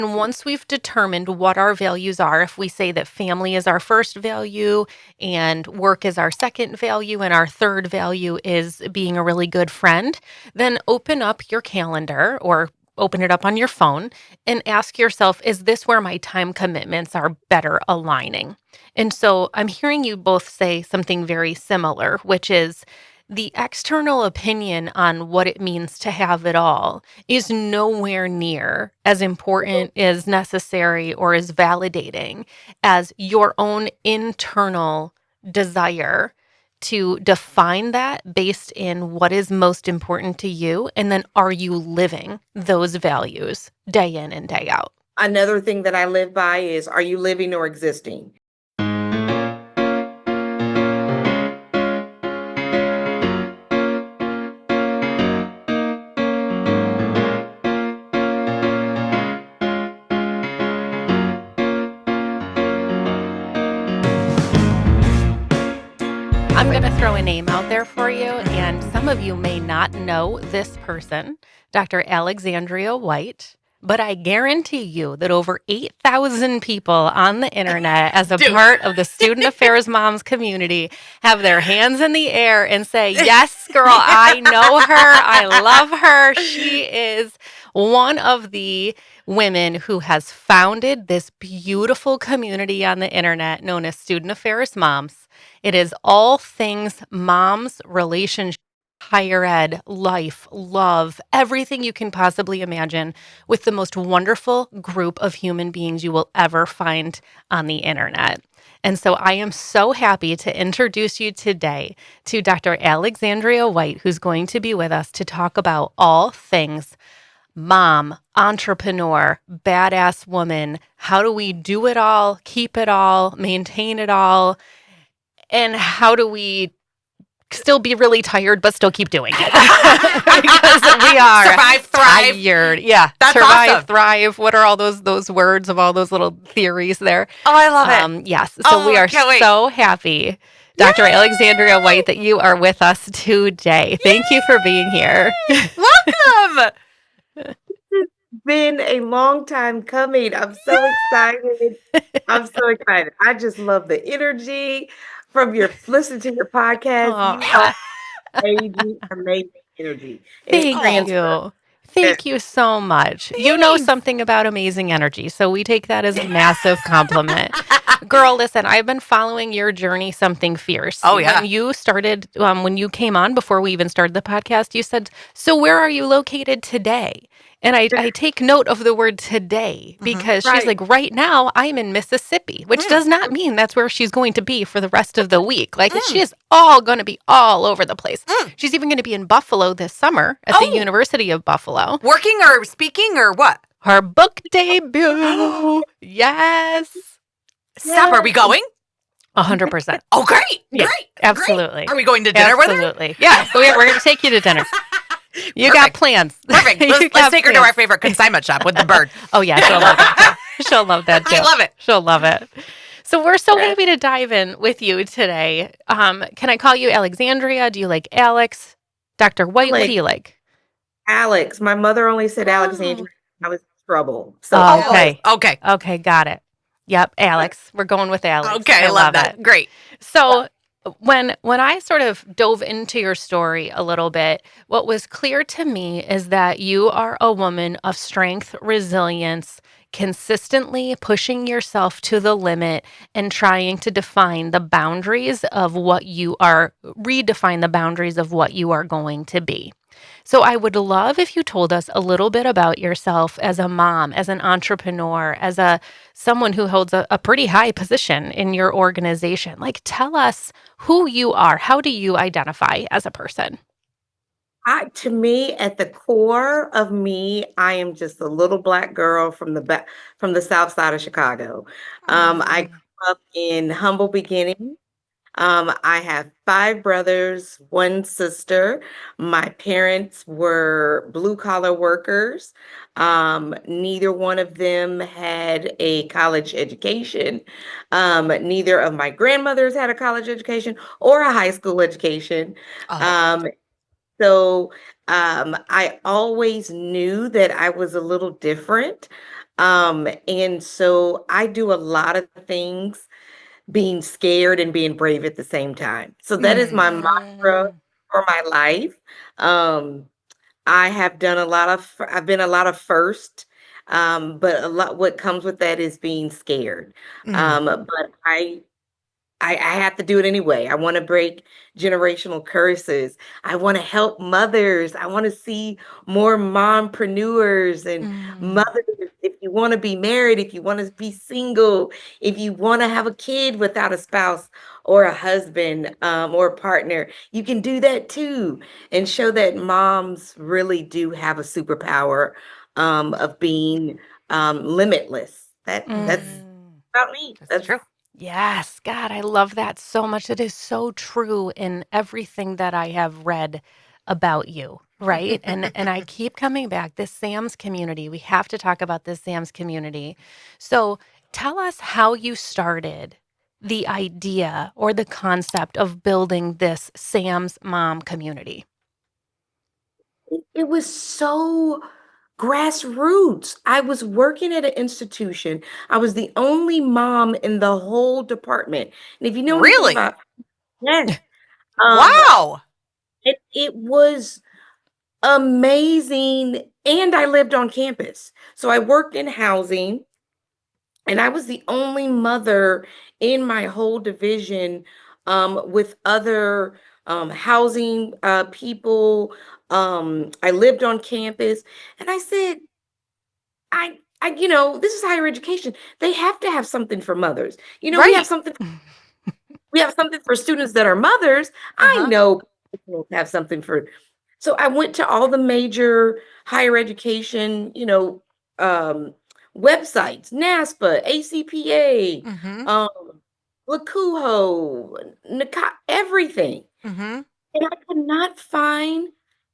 And once we've determined what our values are, if we say that family is our first value and work is our second value and our third value is being a really good friend, then open up your calendar or open it up on your phone and ask yourself, is this where my time commitments are better aligning? And so I'm hearing you both say something very similar, which is the external opinion on what it means to have it all is nowhere near as important, as necessary, or as validating as your own internal desire to define that based in what is most important to you. And then are you living those values day in and day out? Another thing that I live by is, are you living or existing? I'm going to throw a name out there for you, and some of you may not know this person, Dr. Alexandria White, but I guarantee you that over 8,000 people on the internet as a part of the Student Affairs Moms community have their hands in the air and say, yes, girl, I know her. I love her. She is one of the women who has founded this beautiful community on the internet known as Student Affairs Moms. It is all things moms, relationship, higher ed, life, love, everything you can possibly imagine with the most wonderful group of human beings you will ever find on the internet. And so I am so happy to introduce you today to Dr. Alexandria White, who's going to be with us to talk about all things mom, entrepreneur, badass woman. How do we do it all, keep it all, maintain it all? And how do we still be really tired, but still keep doing it? Because we are survive, thrive. Tired. Yeah. That's survive, awesome. Thrive. What are all those words of all those little theories there? Oh, I love it. Yes. So we are can't wait. so happy, Dr. Alexandria White, that you are with us today. Thank you for being here. Welcome. Been a long time coming. I'm so excited. I'm so excited. I just love the energy from listening to your podcast. Aw. Amazing energy. Thank transfers. you. Thank you so much. You know something about amazing energy, so we take that as a massive compliment. Girl, listen, I've been following your journey, Something Fierce. Oh, yeah. When you started, when you came on before we even started the podcast, you said, so where are you located today? And I take note of the word today because she's Right. like, right now I'm in Mississippi, which does not mean that's where she's going to be for the rest of the week. Like she is all going to be all over the place. She's even going to be in Buffalo this summer at the University of Buffalo. Working or speaking or what? Her book debut. Yes. Stop. Are we going? 100%. Oh, great. Yeah, Great. absolutely. Great. Are we going to dinner with her? Absolutely. Yeah. So we're going to take you to dinner. You got plans. Perfect. You Let's got take her to plans. our favorite consignment shop with the bird. Oh, yeah. She'll love that too. She'll love that too. I love it. She'll love it. So we're so happy to dive in with you today. Can I call you Alexandria? Do you like Alex? Dr. White, what do you like? Alex. My mother only said Alexandria. I was in trouble. So Oh, okay. Okay. Okay, got it. Yep, Alex. We're going with Alex. Okay. I love that. it. Great. So when I sort of dove into your story a little bit, what was clear to me is that you are a woman of strength, resilience, consistently pushing yourself to the limit and trying to redefine the boundaries of what you are going to be. So I would love if you told us a little bit about yourself as a mom, as an entrepreneur, as someone who holds a pretty high position in your organization. Like, tell us who you are. How do you identify as a person? To me, at the core of me, I am just a little Black girl from the South Side of Chicago. I grew up in humble beginnings. I have 5 brothers, 1 sister. My parents were blue-collar workers. Neither one of them had a college education. Neither of my grandmothers had a college education or a high school education. So I always knew that I was a little different. And so I do a lot of things being scared and being brave at the same time. So that is my mantra Mm. for my life. Um, I've been a lot of first, but a lot what comes with that is being scared. Mm. But I have to do it anyway. I want to break generational curses. I want to help mothers. I want to see more mompreneurs and Mm. mothers. If you want to be married, if you want to be single, if you want to have a kid without a spouse or a husband or a partner, you can do that too, and show that moms really do have a superpower of being limitless. That's Mm. about me. That's That's true. Yes, God, I love that so much. It is so true in everything that I have read about you, right? And I keep coming back. This Sam's community. We have to talk about this Sam's community. So tell us how you started the idea or the concept of building this Sam's Mom community. It was so grassroots. I was working at an institution. I was the only mom in the whole department. And if you know anything Really? about, yes, um, Wow. it was amazing. And I lived on campus. So I worked in housing, and I was the only mother in my whole division with other housing people. I lived on campus, and I said, this is higher education. They have to have something for mothers. Right. We have something for students that are mothers. I Uh-huh. know professionals have something for. So I went to all the major higher education, um, websites, NASPA, ACPA, Mm-hmm. um, Lakuho, everything. Mm-hmm. And I could not find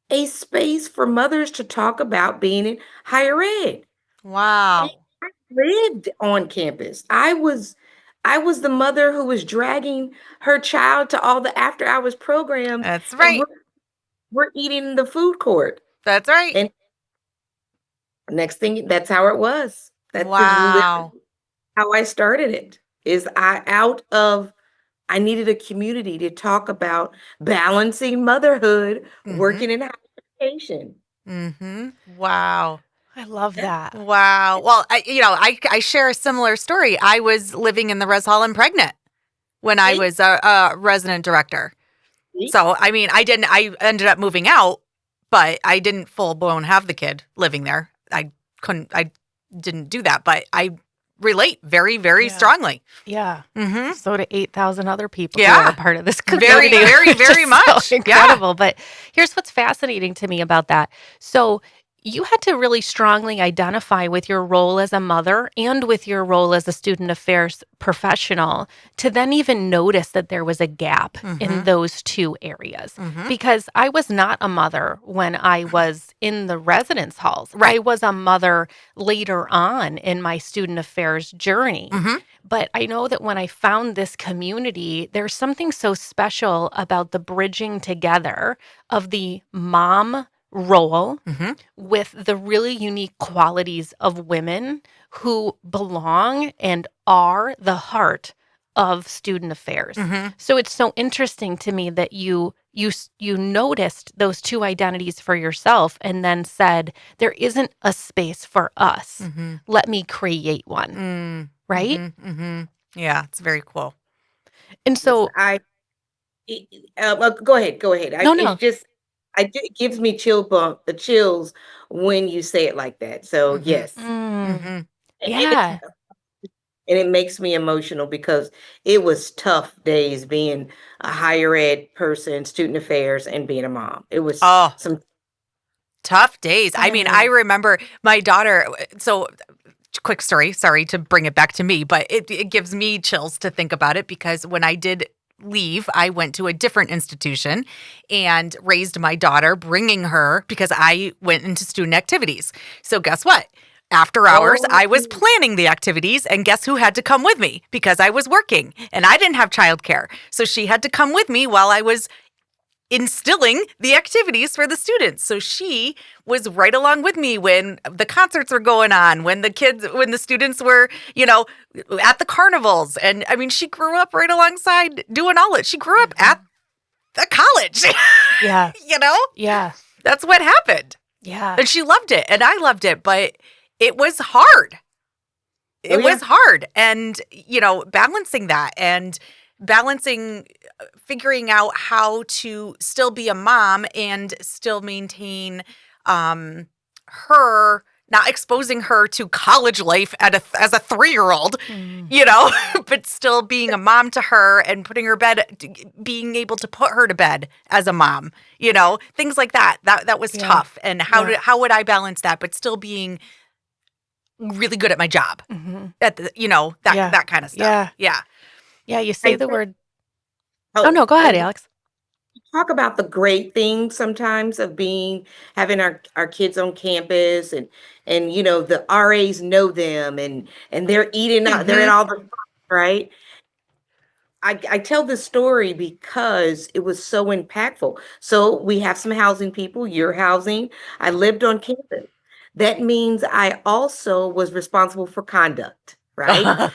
a space for mothers to talk about being in higher ed. And Wow. I lived on campus. I was the mother who was dragging her child to all the after hours programs, That's and right. we're eating in the food court. That's right. And next thing, that's how it was. That is literally Wow. how I started it. Is I needed a community to talk about balancing motherhood, Mm-hmm. working in higher education. Mm-hmm. Wow. I love Yeah. that. Wow. Well, I share a similar story. I was living in the res hall and pregnant when I See? was a resident director. See? So, I mean, I ended up moving out, but I didn't full blown have the kid living there. I didn't do that, but I relate very, very Yeah. strongly. Yeah. Mm-hmm. So do 8,000 other people who Yeah. are part of this Very, community. very, which is very much. so Yeah. incredible. But here's what's fascinating to me about that. So you had to really strongly identify with your role as a mother and with your role as a student affairs professional to then even notice that there was a gap in Mhm. those two areas. Mhm. Because I was not a mother when I was in the residence halls. Right. I was a mother later on in my student affairs journey. Mhm. But I know that when I found this community, there's something so special about the bridging together of the mom role Mhm. with the really unique qualities of women who belong and are the heart of student affairs. Mhm. So it's so interesting to me that you noticed those two identities for yourself and then said there isn't a space for us. Mhm. Let me create one, Mm. right? Mhm. Mhm. Yeah, it's very cool. And so Go ahead, go ahead. no, It's no. just, it gives me chills when you say it like that. So Mhm. yes, Mhm. and Yeah. it makes me emotional because it was tough days being a higher ed person, student affairs, and being a mom. It was Oh, some. tough days. I mean, I Oh. remember my daughter. So, quick story. Sorry to bring it back to me, but it gives me chills to think about it because when I did leave, I went to a different institution and raised my daughter, bringing her because I went into student activities. So, guess what? After hours, Oh, I was planning the activities, and guess who had to come with me because I was working and I didn't have childcare. So she had to come with me while I was instilling the activities for the students. So she was right along with me when the concerts were going on, when the students were, at the carnivals. And I mean, she grew up right alongside doing all it. She grew up at the college. Yeah. Yeah. That's what happened. Yeah. And she loved it. And I loved it. But it was hard. It was hard. And, balancing that and figuring out how to still be a mom and still maintain her, not exposing her to college life as a 3-year-old, but still being a mom to her and putting her being able to put her to bed as a mom, things like that. That was tough. And how would I balance that, but still being really good at my job at the, that kind of stuff. Yeah. Yeah. You say the word. Oh, no, go ahead, Alex. Talk about the great things sometimes of having our kids on campus and the RAs know them and they're eating out, they're at all the right. I tell this story because it was so impactful. So we have some housing people, your housing. I lived on campus. That means I also was responsible for conduct, right?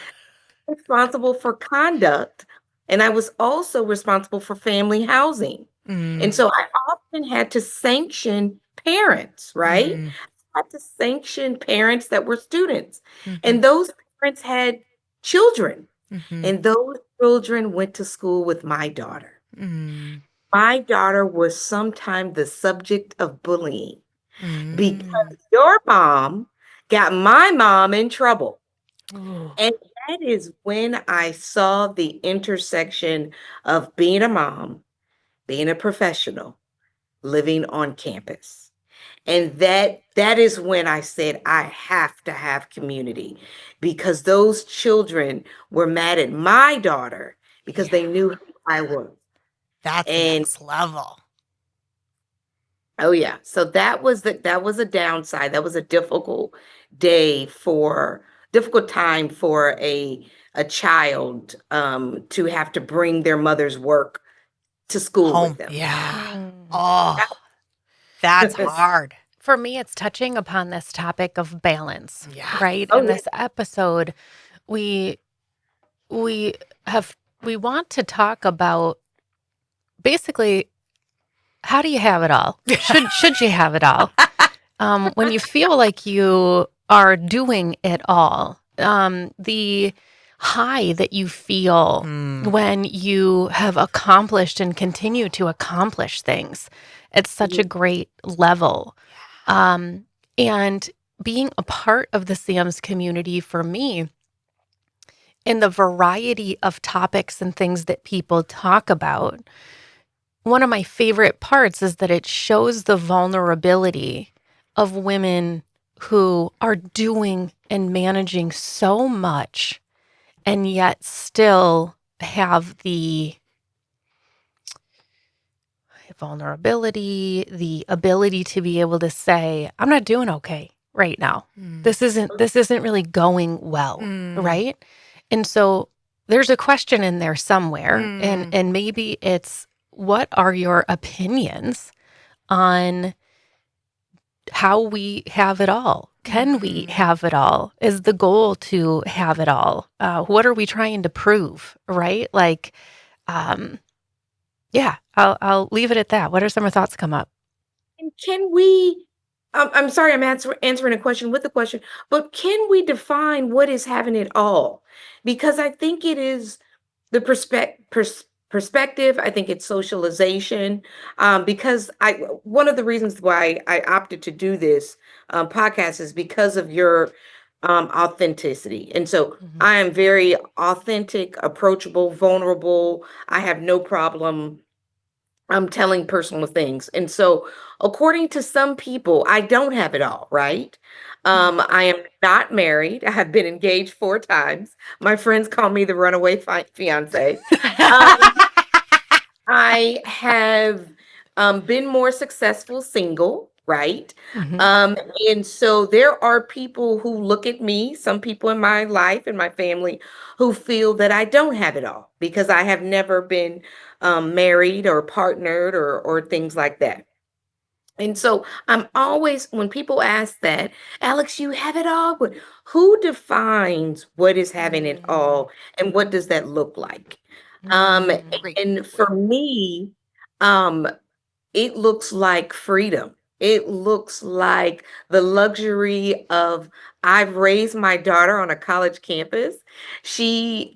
Responsible for conduct. And I was also responsible for family housing. And so I often had to sanction parents, right? I had to sanction parents that were students. And those parents had children. And those children went to school with my daughter. My daughter was sometimes the subject of bullying because your mom got my mom in trouble. And that is when I saw the intersection of being a mom, being a professional, living on campus. And that is when I said, I have to have community because those children were mad at my daughter because they knew who I was. That's next level. Oh yeah. So that was a downside. That was a difficult time for a child to have to bring their mother's work to school with them. Yeah. Oh, that's hard. For me, it's touching upon this topic of balance, right? Oh, In this episode, we want to talk about basically how do you have it all? Should you have it all? When you feel like you are doing it all, the high that you feel when you have accomplished and continue to accomplish things, it's such a great level. And being a part of the Sam's community for me, in the variety of topics and things that people talk about, one of my favorite parts is that it shows the vulnerability of women who are doing and managing so much and yet still have the vulnerability, the ability to be able to say, I'm not doing okay right now. This isn't really going well, right? And so there's a question in there somewhere, and maybe it's, what are your opinions on how we have it all? Can we have it all? Is the goal to have it all? What are we trying to prove, right? Like, yeah, I'll leave it at that. What are some of thoughts come up? And can we, I'm sorry, I'm answering a question with a question, but can we define what is having it all? Because I think it is the perspective. I think it's socialization. Because one of the reasons why I opted to do this podcast is because of your authenticity. And so I am very authentic, approachable, vulnerable. I have no problem telling personal things. And so according to some people, I don't have it all, right? I am not married. I have been engaged 4 times. My friends call me the runaway fiance. I have been more successful single. right? Mhm. And so there are people who look at me, some people in my life and my family, who feel that I don't have it all because I have never been married or partnered or things like that. And so I'm always, when people ask that, Alex, you have it all, but who defines what is having it all and what does that look like? Um, Great. and for me, um, it looks like freedom. It looks like the luxury of I've raised my daughter on a college campus. She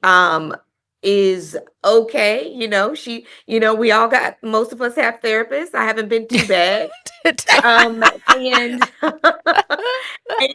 is okay, we all got most of us have therapists. I haven't been too bad. And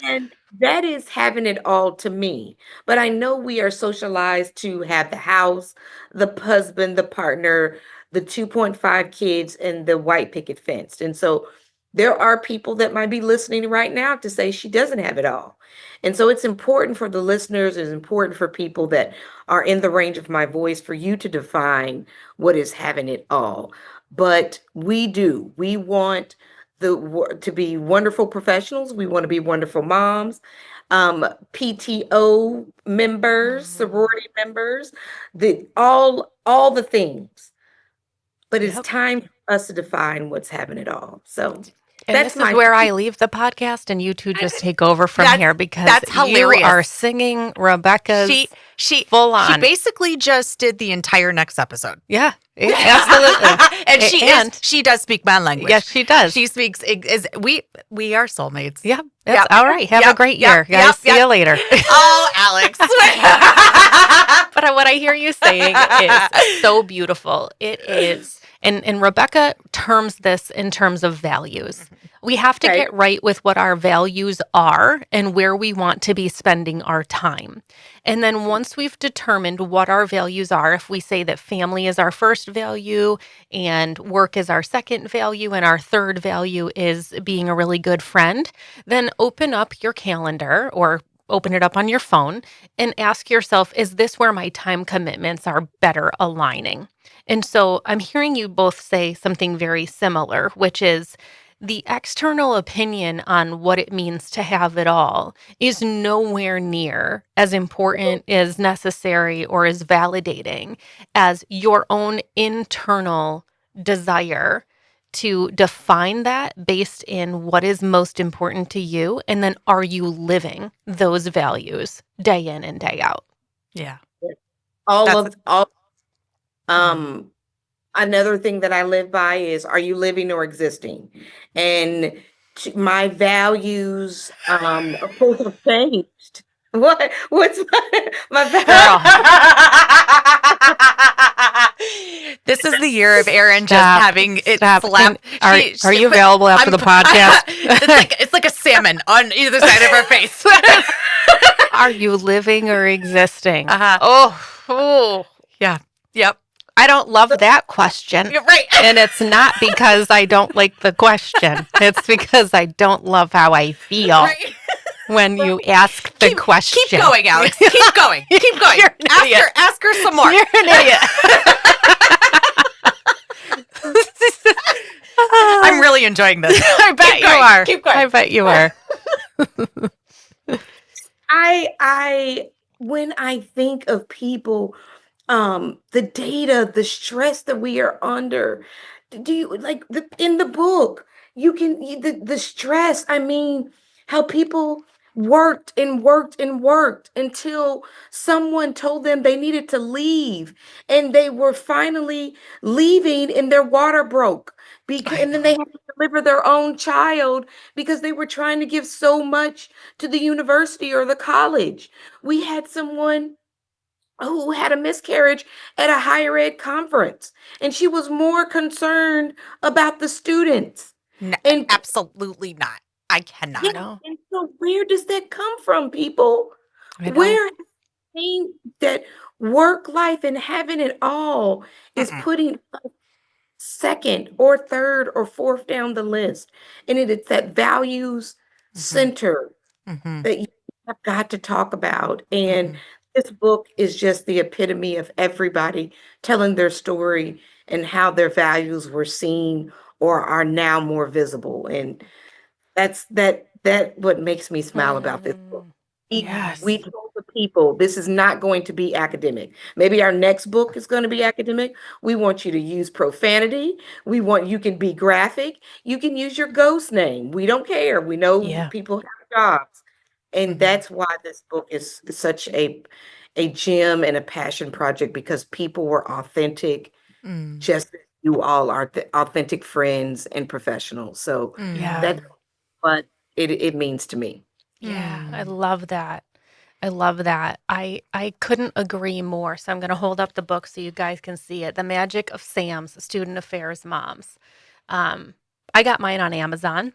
and that is having it all to me. But I know we are socialized to have the house, the husband, the partner, the 2.5 kids, and the white picket fence. And so there are people that might be listening right now to say she doesn't have it all. And so it's important for the listeners, it's important for people that are in the range of my voice for you to define what is having it all. But we do. We want to be wonderful professionals. We want to be wonderful moms, PTO members, sorority members, the all the things. But it's Yep. time for us to define what's having it all. So And that's this is my where I leave the podcast and you two just take over from That's- here because that's you hilarious. are singing Rebecca's She full She on. basically just did the entire next episode. Yeah, absolutely. And And- she does speak my language. Yes, she does. She speaks we are soulmates. Yeah, that's Yep. all right. Have a Yep. great Yep. year, guys. Yep. See Yep. you later. Oh, Alex. But what I hear you saying is so beautiful. It is, and Rebecca terms this in terms of values. We have to Okay. get right with what our values are and where we want to be spending our time. And then once we've determined what our values are, if we say that family is our first value and work is our second value and our third value is being a really good friend, then open up your calendar or open it up on your phone and ask yourself, is this where my time commitments are better aligning? And so I'm hearing you both say something very similar, which is the external opinion on what it means to have it all is nowhere near as important, as necessary, or as validating as your own internal desire to define that based in what is most important to you. And then are you living those values day in and day out? Yeah. all another thing that I live by is, are you living or existing? And my values, of course, have changed. What's my This is the year of Erin just Stop. having it Stop. slap. Are you available after the podcast? It's like a salmon on either side of her face. Are you living or existing? Uh-huh. Oh, Yeah. Yep. I don't love that question. You're right. And it's not because I don't like the question. It's because I don't love how I feel Right. when you ask the question. Keep going, Alex. Keep going. Keep going. You're an idiot. Ask her some more. You're an idiot. I'm really enjoying this. I bet you going. are. Keep going. I bet you are. I when I think of people, the data, the stress that we are under, do you like in the book, the stress, I mean, how people worked and worked and worked until someone told them they needed to leave, and they were finally leaving and their water broke because, and then they had to deliver their own child because they were trying to give so much to the university or the college. We had someone who had a miscarriage at a higher ed conference, and she was more concerned about the students. And Absolutely not. I cannot. yeah, know. and so where does that come from, people? I know. Where have you seen that work life and having it all is Mm-mm. putting us second or third or fourth down the list? And it's that values center Mhm. that you have got to talk about. And Mhm. this book is just the epitome of everybody telling their story and how their values were seen or are now more visible. And that what makes me smile about this book. Mm, We yes. told the people this is not going to be academic. Maybe our next book is going to be academic. We want you to use profanity. We want you can be graphic. You can use your ghost name. We don't care. We know Yeah. people have jobs. And Mhm. that's why this book is such a gem and a passion project, because people were authentic, Mm. just as you all are authentic friends and professionals. So Mm. that's Yeah. what it means to me. Yeah. I Mm. love that. I love that. I couldn't agree more. So I'm going to hold up the book so you guys can see it. The Magic of Sam's Student Affairs Moms. Um, I got mine on Amazon.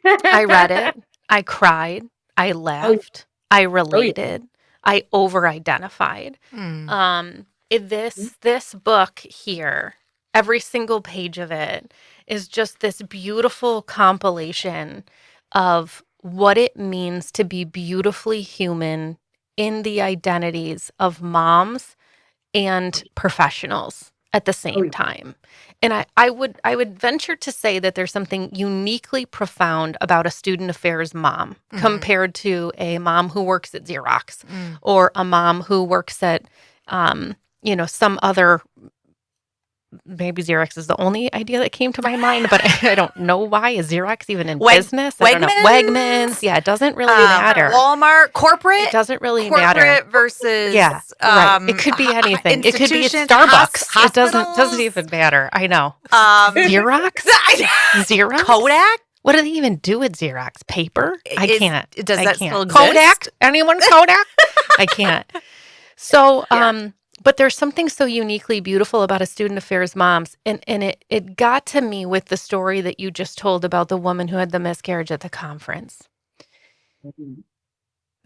I read it. I cried. I Oh, yeah. laughed. I Oh, yeah. related. I over-identified. Mm. This book here, every single page of it is just this beautiful compilation of what it means to be beautifully human in the identities of moms and professionals at the Oh, same yeah. time. And I would venture to say that there's something uniquely profound about a student affairs mom Mhm. compared to a mom who works at Xerox Mm. or a mom who works at some other, maybe Xerox is the only idea that came to my mind, but I don't know why. Is Xerox even in business? I don't know. Wegmans. Wegmans, Yeah, it doesn't really matter. Walmart, It doesn't really matter. corporate versus Yeah, right. It could be anything. It could be at institutions, Starbucks. It doesn't hospitals, even matter. I know. um, Xerox? Xerox? Kodak. What do they even do with Xerox? Paper? I Is- can't. does I that can't. still exist? Kodak? Anyone Kodak? I can't. So, Yeah. but there's something so uniquely beautiful about a student affairs moms, and it got to me with the story that you just told about the woman who had the miscarriage at the conference. Mhm.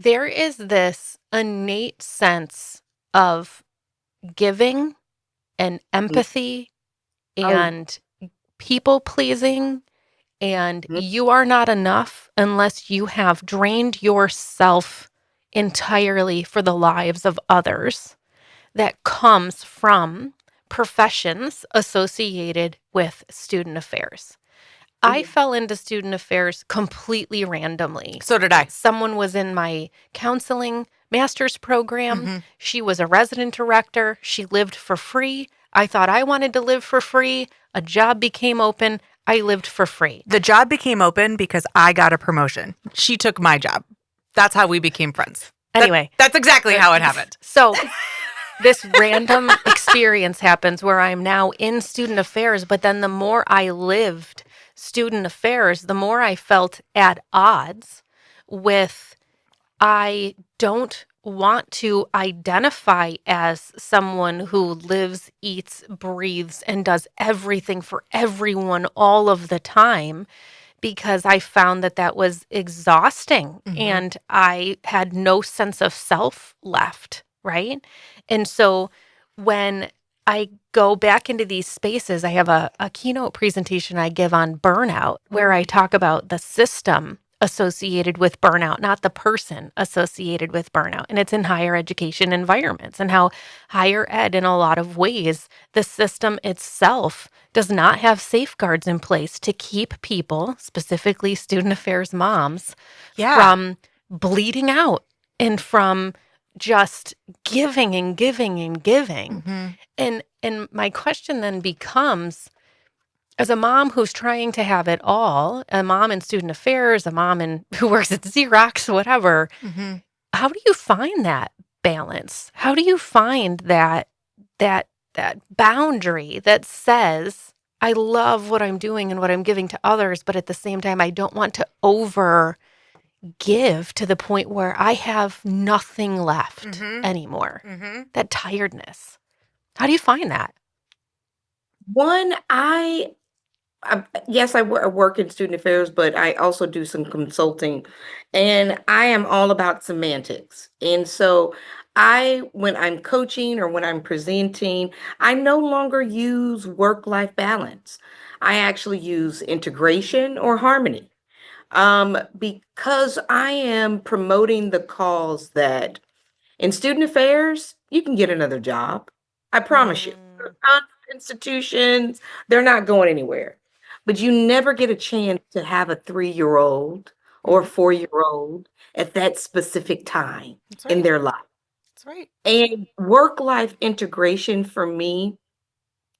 There is this innate sense of giving and empathy Oh, and people pleasing, and mhm. you are not enough unless you have drained yourself entirely for the lives of others, that comes from professions associated with student affairs. Oh, I yeah. fell into student affairs completely randomly. So did I. Someone was in my counseling master's program. Mhm. She was a resident director. She lived for free. I thought I wanted to live for free. A job became open. I lived for free. The job became open because I got a promotion. She took my job. That's how we became friends. Anyway, That's exactly how it happened. so this random experience happens where I'm now in student affairs, but then the more I lived student affairs, the more I felt at odds with, I don't want to identify as someone who lives, eats, breathes, and does everything for everyone all of the time, because I found that that was exhausting Mhm. and I had no sense of self left, right? And so when I go back into these spaces, I have a keynote presentation I give on burnout where I talk about the system associated with burnout, not the person associated with burnout. And it's in higher education environments, and how higher ed, in a lot of ways, the system itself does not have safeguards in place to keep people, specifically student affairs moms, Yeah. from bleeding out and from just giving and giving and giving. Mhm. And my question then becomes, as a mom who's trying to have it all, a mom in student affairs, a mom who works at Xerox, whatever, Mhm. how do you find that balance? How do you find that boundary that says, I love what I'm doing and what I'm giving to others, but at the same time, I don't want to over give to the point where I have nothing left Mhm. anymore? Mhm. That tiredness. How do you find that? One, yes, I work in student affairs, but I also do some consulting, and I am all about semantics. And so when I'm coaching or when I'm presenting, I no longer use work-life balance. I actually use integration or harmony. Because I am promoting the cause that in student affairs, you can get another job. I promise you. Mm, Institutions, they're not going anywhere. but you never get a chance to have a 3-year-old or a 4-year-old at that specific time That's in right. their life. That's right. And work-life integration for me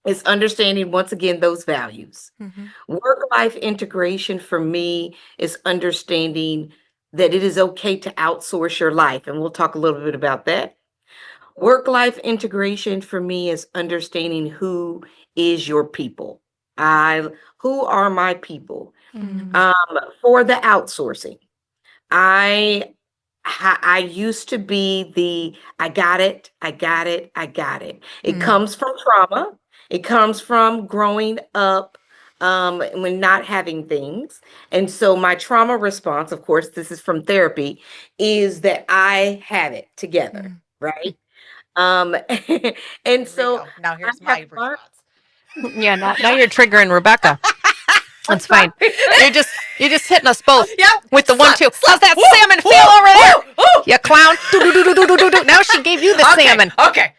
is understanding, once again, those values. Mm-hmm. Work-life integration for me is understanding that it is okay to outsource your life. And we'll talk a little bit about that. Work-life integration for me is understanding who is your people. Who are my people? Mhm. For the outsourcing, I used to be I got it, I got it, I got it. It Mm. comes from trauma. It comes from growing up when not having things. And so my trauma response, of course, this is from therapy, is that I had it together, Mm. right? Um, and so Now I here's have my learned. response. Yeah, now you're triggering Rebecca. That's fine. You're just hitting us both Yep. with the 1-2. How's that Woo, salmon woo, feel over there? woo, woo. You clown. Do. Now she gave you the salmon. Okay.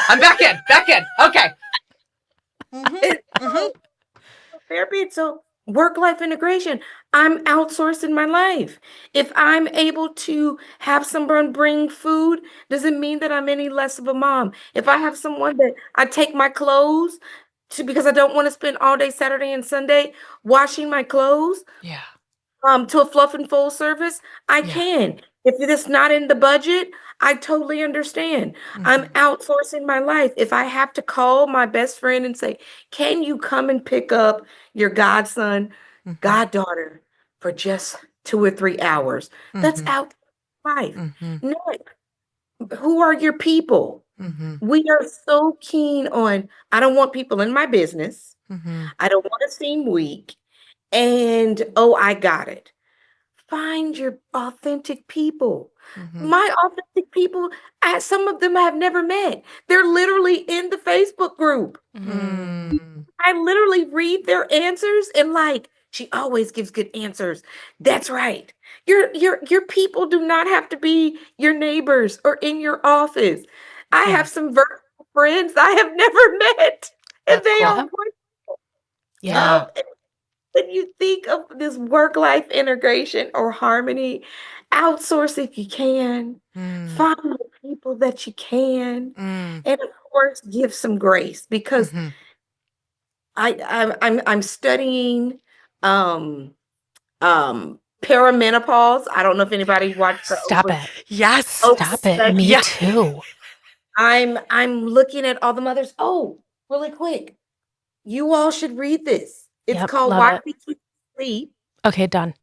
I'm back in. Okay. It- Mhm. Therapy. So work-life integration. I'm outsourcing my life. If I'm able to have someone bring food, doesn't mean that I'm any less of a mom. If I have someone that I take my clothes to because I don't want to spend all day Saturday and Sunday washing my clothes, Yeah. to a fluff and fold service, I Yeah. can. If it's not in the budget, I totally understand. I'm Mhm. outsourcing my life. If I have to call my best friend and say, "Can you come and pick up your godson, Mhm. goddaughter for just 2 or 3 hours?" That's Mhm. out life. Mhm. Next, who are your people? Mhm. We are so keen on, I don't want people in my business. Mhm. I don't want to seem weak. And oh, I got it. Find your authentic people. Mhm. My authentic people, some of them I have never met. They're literally in the Facebook group. Mm. I literally read their answers and like, she always gives good answers. That's right. Your people do not have to be your neighbors or in your office. I Yeah. have some virtual friends I have never met, and That's they cool. are Yeah. wonderful. Yeah. Um, when you think of this work-life integration or harmony, outsource if you can. Mm. Find the people that you can, Mm. and of course, give some grace because Mhm. I'm studying um perimenopause. I don't know if anybody watched the Stop it. Yes. Stop it. Me Yeah. too. I'm looking at all the mothers. Oh, really quick. You all should read this. It's Yep. called Love Why it. We Keep Sleep Okay, done.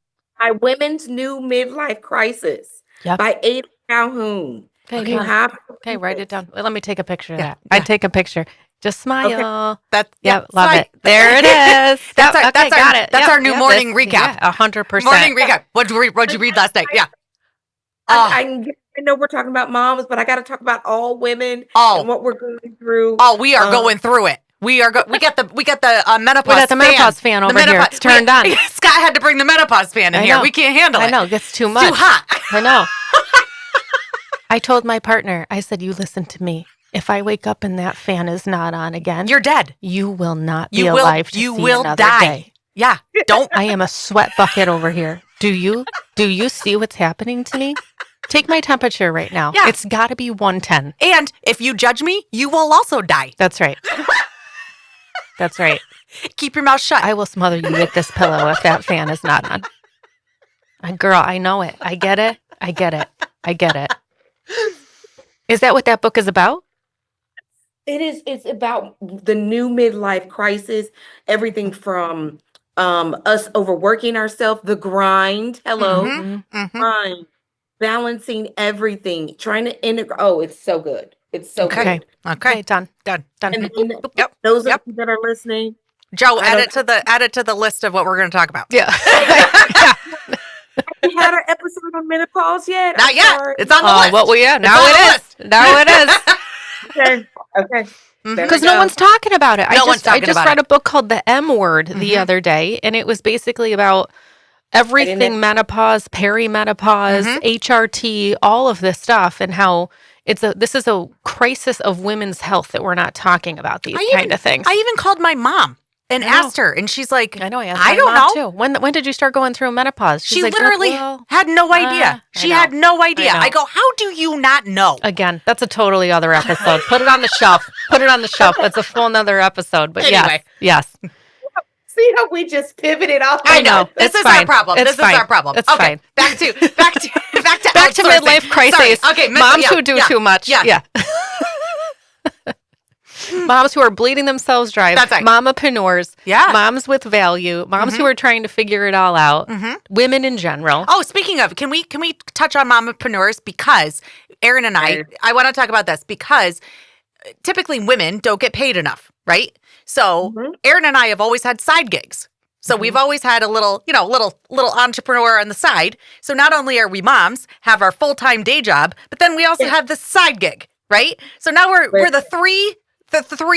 by Women's New Midlife Crisis Yep. by Ada Calhoun. Okay, You done. have to Okay, read write it this. down. Well, let me take a picture of Yeah, that. yeah. I'd take a picture. Just smile. That. Yep, love slide. it. There it is. That's Yep, our- okay, that's our- got it. that's Yep, our new yep, morning this- recap. Yeah, 100%. Morning recap. What'd you read last night? Yeah. Oh. I know we're talking about moms, but I got to talk about all women Oh. and what we're going through. We are going through it. We got the menopause. We got the menopause fan over here. It's turned on. Scott had to bring the menopause fan in I here. know. We can't handle it. I know, it gets too It's much. too hot. I know. I told my partner, I said, you listen to me. If I wake up and that fan is not on again, You're dead. you will not be You will. alive to You see will another die. day. Yeah. Don't. I am a sweat bucket over here. Do you see what's happening to me? Take my temperature right now. Yeah. It's got to be 110. And if you judge me, you will also die. That's right. That's right. Keep your mouth shut. I will smother you with this pillow if that fan is not on. Girl, I know it. I get it. I get it. I get it. Is that what that book is about? It's about the new midlife crisis, everything from us overworking ourselves, the grind, hello, Mhm. Mhm. grind, balancing everything, trying to integrate. Oh, it's so good. It's so Okay. good. Okay, done. Done. Done. And then Yep. those Yep. of you that are listening, Joe, I add don't- it to the list of what we're going to talk about. Yeah. we had our episode on menopause yet? Not I'm yet. sorry. It's on the Oh, list. what we yeah, It's now on it the is. list. Now it is. Okay. Okay. Mhm. There Because we no go. one's talking about it. No one's I talking just about read a book called The M Word the Mhm. other day, and it was basically about everything menopause, perimenopause, Mhm. HRT, all of this stuff, and how this is a crisis of women's health that we're not talking about these kind of things. I even called my mom and I know. asked her, and she's like, I know. I asked I my don't mom know. too. When did you start going through menopause? She's She like, literally well, had no idea. I She know. had no idea. I know. I go, how do you not know? again, that's a totally other episode. Put it on the shelf. Put it on the shelf. That's a full nother episode. But Anyway. yes. See how we just pivoted off? I know. This It's is fine. our problem. It's This fine. is our problem. It's okay, fine. back to Back to outsourcing. midlife crisis. Sorry. Okay, Moms who do too much. Yeah. Moms who are bleeding themselves dry. That's right. Momapreneurs. Yeah. Moms with value. Moms who are trying to figure it all out. Women in general. Oh, speaking of, can we touch on mompreneurs? Because Erin and I want to talk about this because typically women don't get paid enough, right? So Erin and I have always had side gigs. So we've always had a little entrepreneur on the side. So not only are we moms, have our full-time day job, but then we also have this side gig, right? So now we're the three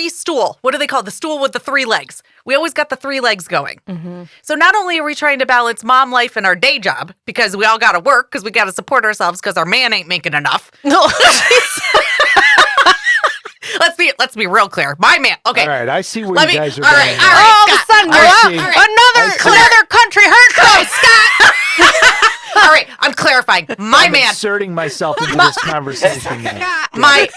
stool. What do they call it? The stool with the three legs. We always got the three legs going. So not only are we trying to balance mom life and our day job because we all got to work because we got to support ourselves because our man ain't making enough. No. Let's be real clear. My man. Okay. All right, I see where Let you me. guys are All going. right. now. All right. All of a Scott. sudden, All we're right, up. all right. Another country hurt. Scott. All right. I'm clarifying. My I'm man. inserting myself into this conversation now. My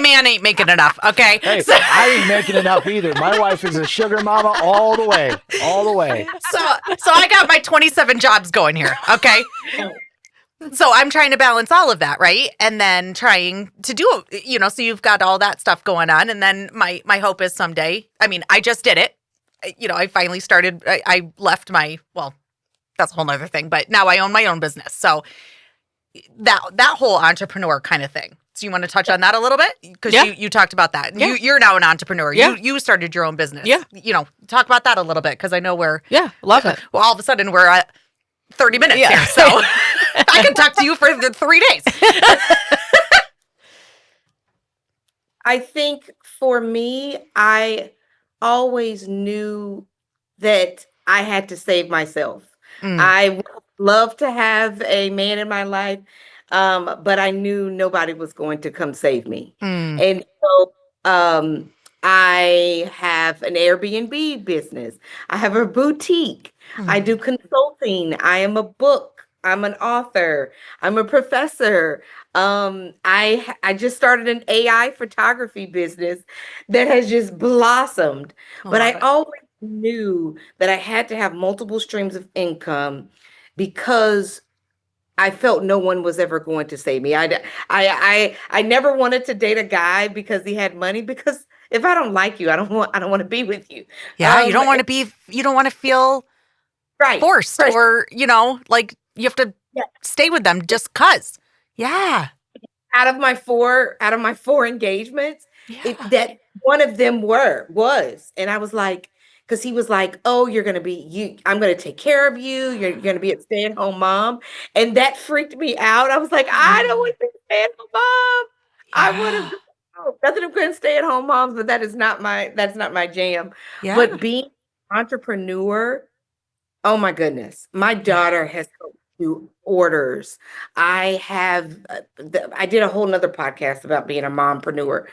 man ain't making enough. Okay. Hey, So, I ain't making enough either. My wife is a sugar mama all the way. All the way. so I got my 27 jobs going here. Okay. So I'm trying to balance all of that, right? And then trying to do, so you've got all that stuff going on. And then my hope is someday, I mean, I just did it. I finally started, I left that's a whole nother thing, but now I own my own business. So that whole entrepreneur kind of thing. So you want to touch on that a little bit? Because you talked about that. Yeah. You're now an entrepreneur. Yeah. You started your own business. Yeah. Talk about that a little bit because I know we're, Yeah, love it. well, all of a sudden we're at 30 minutes Yeah. here. So I can talk to you for the 3 days. I think for me, I always knew that I had to save myself. I would love to have a man in my life, but I knew nobody was going to come save me. And so I have an Airbnb business. I have a boutique. I do consulting. I am a book. I'm an author. I'm a professor. I just started an AI photography business that has just blossomed. But I always knew that I had to have multiple streams of income because I felt no one was ever going to save me. I never wanted to date a guy because he had money, because if I don't like you, I don't want to be with you. Yeah, you don't want to feel Right. forced Right. or, like you have to stay with them just cuz. Yeah. Out of my four engagements, that one of them was, and I was like, because he was like, "Oh, I'm going to take care of you. You're going to be a stay-at-home mom," and that freaked me out. I was like, I don't want to be a stay-at-home mom. I would have nothing against stay-at-home moms, but that's not my jam. Yeah. But being an entrepreneur, oh my goodness, my daughter has helped do orders. I did a whole nother podcast about being a mompreneur,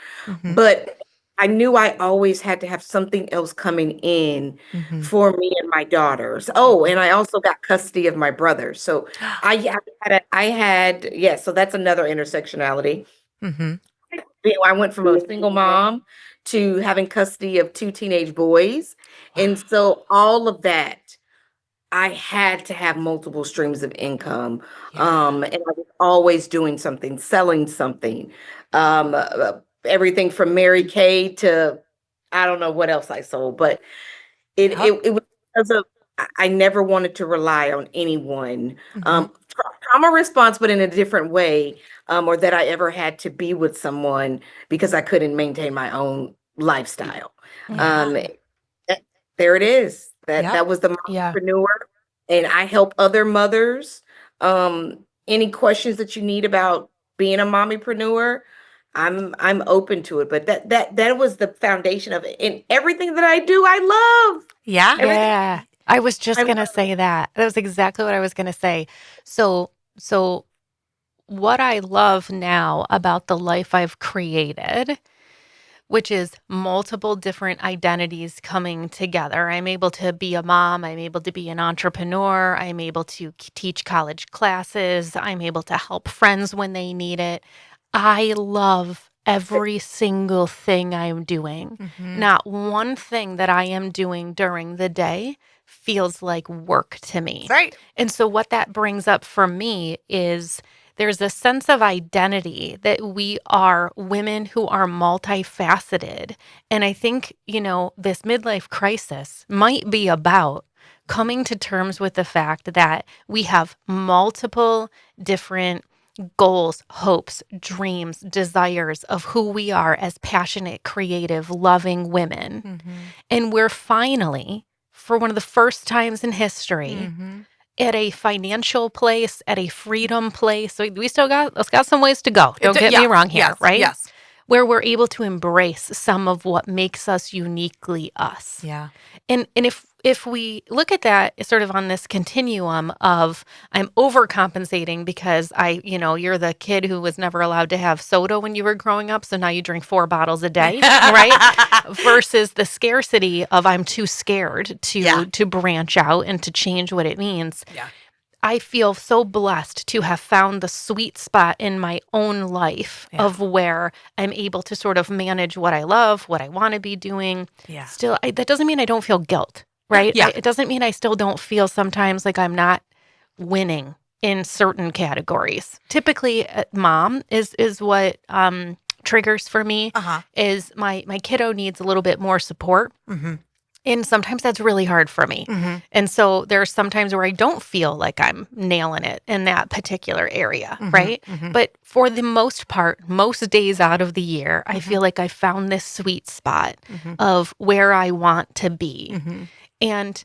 but I knew I always had to have something else coming in for me and my daughters. Oh, and I also got custody of my brother. So so that's another intersectionality. I went from a single mom to having custody of 2 teenage boys. And so all of that, I had to have multiple streams of income. And I was always doing something, selling something. Everything from Mary Kay to I don't know what else I sold, but it was because of I never wanted to rely on anyone. Trauma response, but in a different way, or that I ever had to be with someone because I couldn't maintain my own lifestyle. There it is. That was the mompreneur, and I help other mothers. Any questions that you need about being a mommypreneur, I'm open to it. But that was the foundation of it. And everything that I do, I love. Yeah. Yeah. I was just going to say that. That was exactly what I was going to say. So what I love now about the life I've created, which is multiple different identities coming together. I'm able to be a mom. I'm able to be an entrepreneur. I'm able to teach college classes. I'm able to help friends when they need it. I love every single thing I'm doing. Mhm. Not one thing that I am doing during the day feels like work to me. Right. And so, what that brings up for me is there's a sense of identity that we are women who are multifaceted. And I think, this midlife crisis might be about coming to terms with the fact that we have multiple different goals, hopes, dreams, desires of who we are as passionate, creative, loving women. Mhm. And we're finally, for one of the first times in history, Mhm. at a financial place, at a freedom place. So we still got some ways to go. Don't get me wrong here, Yes. right? Yes. Where we're able to embrace some of what makes us uniquely us. Yeah. And if we look at that sort of on this continuum of I'm overcompensating because you're the kid who was never allowed to have soda when you were growing up, so now you drink 4 bottles a day, right? Versus the scarcity of I'm too scared Yeah. to branch out and to change what it means. Yeah. I feel so blessed to have found the sweet spot in my own life Yeah. of where I'm able to sort of manage what I love, what I want to be doing. Yeah. Still, that doesn't mean I don't feel guilt, right? Yeah. It doesn't mean I still don't feel sometimes like I'm not winning in certain categories. Typically, mom is what triggers for me Uh-huh. is my kiddo needs a little bit more support. Mm-hmm. And sometimes that's really hard for me. Mm-hmm. And so there's some times where I don't feel like I'm nailing it in that particular area, Mhm, right? mhm. But for the most part, most days out of the year, I Mhm. feel like I found this sweet spot Mhm. of where I want to be. Mm-hmm. And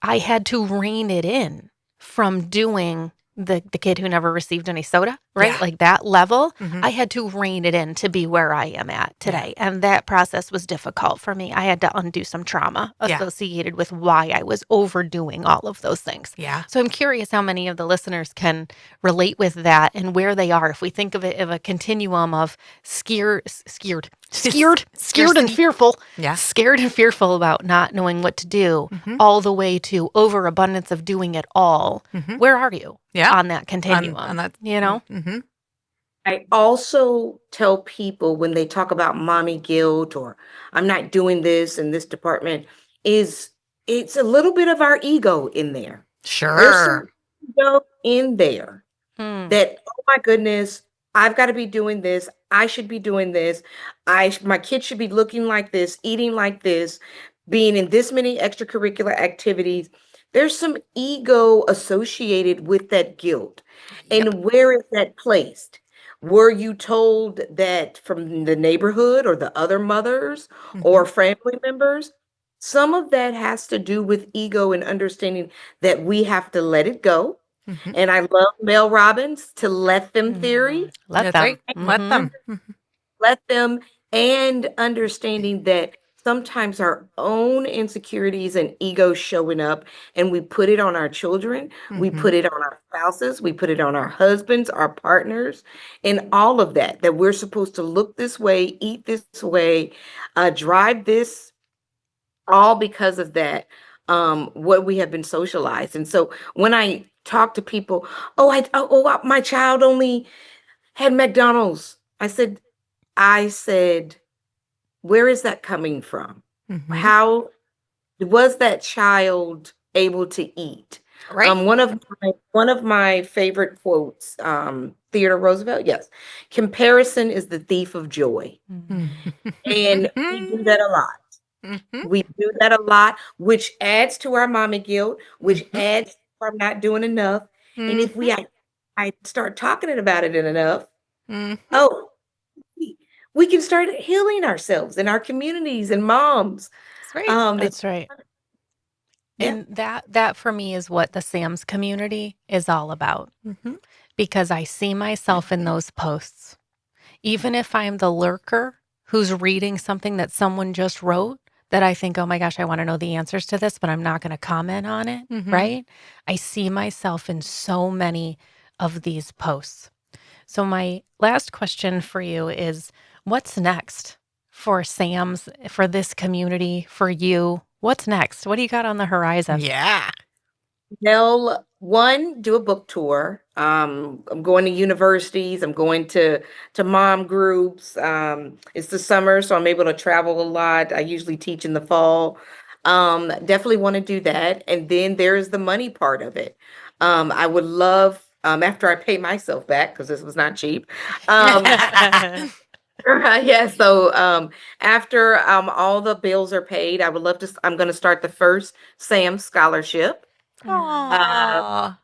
I had to rein it in from doing the kid who never received any soda, right? Yeah. Like that level. Mhm. I had to rein it in to be where I am at today. And that process was difficult for me. I had to undo some trauma Yeah. associated with why I was overdoing all of those things. Yeah. So I'm curious how many of the listeners can relate with that and where they are. If we think of it of a continuum of scared and Scarcity. fearful, Yeah. scared and fearful about not knowing what to do, Mhm. all the way to overabundance of doing it all. Mhm. Where are you Yeah. on that continuum? on that. Mm-hmm. I also tell people when they talk about mommy guilt or I'm not doing this in this department, is it's a little bit of our ego in there. There's some Sure. ego in there Hmm. that, oh my goodness, I've got to be doing this. I should be doing this. My kids should be looking like this, eating like this, being in this many extracurricular activities. There's some ego associated with that guilt. Yep. And where is that placed? Were you told that from the neighborhood or the other mothers or family members? Some of that has to do with ego and understanding that we have to let it go. Mhm. And I love Mel Robbins to let them theory, Let That's them. right. Let Mhm. them. let them, and understanding that sometimes our own insecurities and ego showing up and we put it on our children, we Mhm. put it on our spouses, we put it on our husbands, our partners, and all of that we're supposed to look this way, eat this way, drive this, all because of that, what we have been socialized. And so when I talk to people, my child only had McDonald's. I said, where is that coming from? Mhm. How was that child able to eat? Right. One of my favorite quotes, Theodore Roosevelt, yes. Comparison is the thief of joy. Mhm. And we do that a lot. Mhm. We do that a lot, which adds to our mommy guilt, which Mhm. adds to our not doing enough. And if I start talking about it enough, Mhm. oh, we can start healing ourselves and our communities and moms. That's right. That's right. Yeah. And that for me is what the Sam's community is all about. Mhm. Because I see myself in those posts. Even if I'm the lurker who's reading something that someone just wrote that I think, oh my gosh, I want to know the answers to this, but I'm not going to comment on it, Mhm. right? I see myself in so many of these posts. So my last question for you is, what's next for Sam's, for this community, for you? What's next? What do you got on the horizon? Yeah. They'll do a book tour. I'm going to universities. I'm going to mom groups. It's the summer, so I'm able to travel a lot. I usually teach in the fall. Definitely want to do that. And then there's the money part of it. I would love after I pay myself back because this was not cheap. Yeah. So after all the bills are paid, I would love to. I'm going to start the first Sam Scholarship. Aww.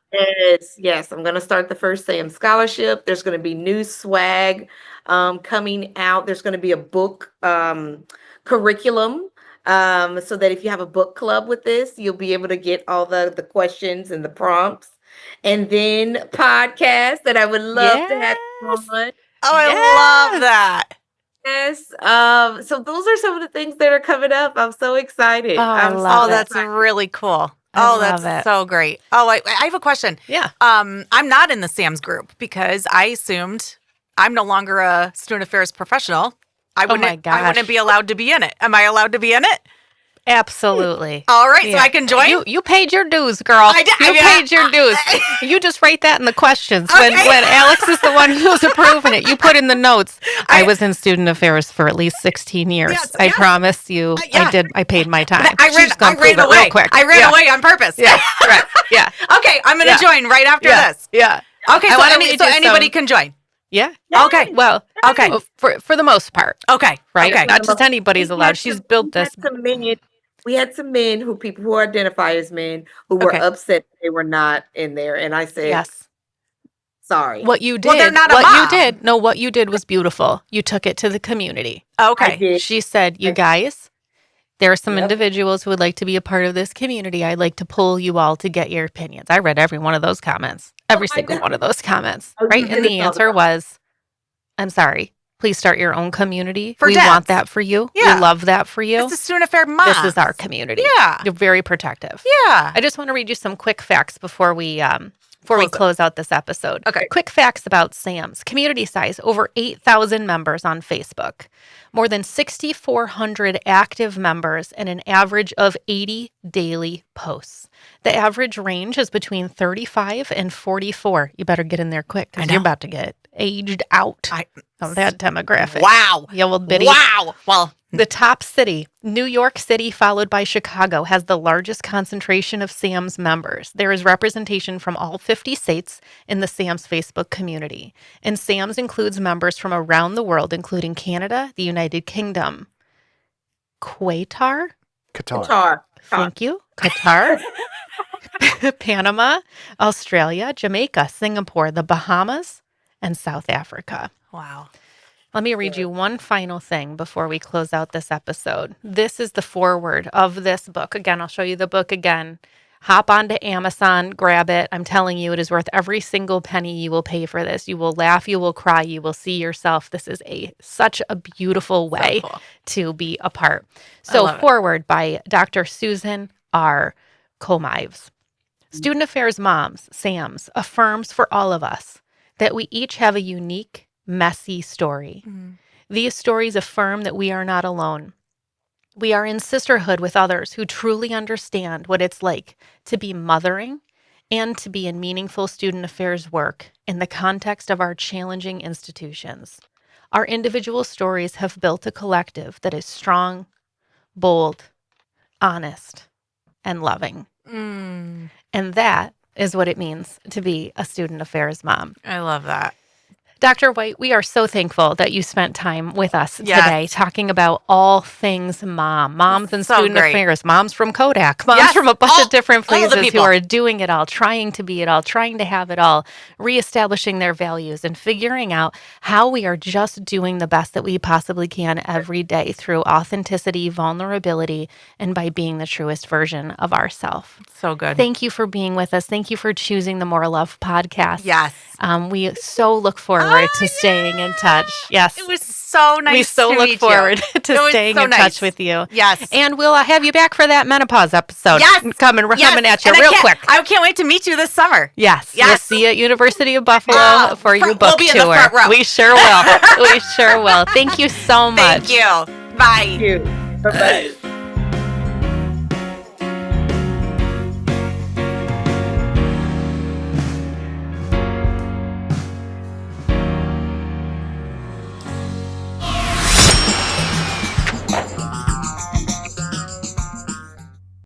Yes, I'm going to start the first Sam Scholarship. There's going to be new swag coming out. There's going to be a book curriculum so that if you have a book club with this, you'll be able to get all the questions and the prompts. And then podcast that I would love to have on. Oh, I love that. Yes. So those are some of the things that are coming up. I'm so excited. Oh, I I'm love Oh, it. that's really cool. I Oh, that's love it. so great. Oh, I have a question. Yeah. I'm not in the Sam's group because I assumed I'm no longer a student affairs professional. I Oh my wouldn't. I wouldn't gosh. be allowed to be in it. Am I allowed to be in it? Absolutely. All right, so Yeah. I can join. You paid your dues, girl. I did- You yeah. paid your dues. You just write that in the questions. Okay. When Alex is the one who's approving it, you put in the notes. I was in student affairs for at least 16 years. Yes, I yes. promise you, Yeah. I paid my time. I She's ran. gonna I ran prove it away. real quick. I ran Yeah. away on purpose. Yeah, correct. Yeah. Okay, I'm going to Yeah. join right after Yeah. this. Yeah. Okay, I so, wanna read you anybody some- can join. Yeah. Okay. Well, Okay. for the most part, Okay. right? Okay. Not just anybody's We allowed. had She's some- built we had this. some men- We had some men people who identify as men who were Okay. upset they were not in there, and I said, Yes. sorry. What you did. Well, they're not a what mom. you did. No, what you did was beautiful. You took it to the community. I Okay. did. She said, "You I- guys, there are some Yep. individuals who would like to be a part of this community. I'd like to pull you all to get your opinions." I read every one of those comments. Every my single God. one of those comments. Oh, you Right? And did the all answer the- was, "I'm sorry. Please start your own community. For We dads. want that for you. Yeah. We love that for you. It's a student affair mom. This is our community. Yeah. You're very protective." Yeah. I just want to read you some quick facts before we Close it. close out this episode. Okay. Quick facts about Sam's. Community size, over 8,000 members on Facebook. More than 6,400 active members and an average of 80 daily posts. The average range is between 35 and 44. You better get in there quick I because know. you're about to get aged out of that demographic. Wow. You old biddy. Wow. Well, The top city, New York City, followed by Chicago, has the largest concentration of Sam's members. There is representation from all 50 states in the Sam's Facebook community. And Sam's includes members from around the world, including Canada, the United Kingdom, Qatar, Qatar. thank you, Qatar, Panama, Australia, Jamaica, Singapore, the Bahamas, and South Africa. wow. Let me read you one final thing before we close out this episode. This is the foreword of this book. Again, I'll show you the book again. Hop onto Amazon, grab it. I'm telling you, it is worth every single penny you will pay for this. You will laugh, you will cry, you will see yourself. This is such a beautiful way cool. to be a part. I So, love it. foreword by Dr. Susan R. Comives. Student Affairs Moms, SAMS, affirms for all of us that we each have a unique, messy story. These stories affirm that we are not alone. We are in sisterhood with others who truly understand what it's like to be mothering and to be in meaningful student affairs work in the context of our challenging institutions. Our individual stories have built a collective that is strong, bold, honest, and loving. Mm, And that is what it means to be a student affairs mom. I love that. Dr. White, we are so thankful that you spent time with us Yes. today talking about all things moms and So student great. affairs, moms from Kodak, moms Yes, from a bunch all- of different all the places who people. are doing it all, trying to be it all, trying to have it all, reestablishing their values and figuring out how we are just doing the best that we possibly can every day through authenticity, vulnerability, and by being the truest version of ourselves. So good. Thank you for being with us. Thank you for choosing the More Love podcast. Yes. We so look forward to staying in touch. Yes. It was so nice. we so to look meet forward You. to It was staying so in nice. touch with you. Yes. And we'll have you back for that menopause episode. Yes. We're coming at you And real I quick. I can't wait to meet you this summer. Yes. Yes. We'll see you at University of Buffalo Oh, for your we'll book be in the tour. front row. We sure will. We sure will. Thank you so much. Thank you. Bye. Thank you. Bye-bye.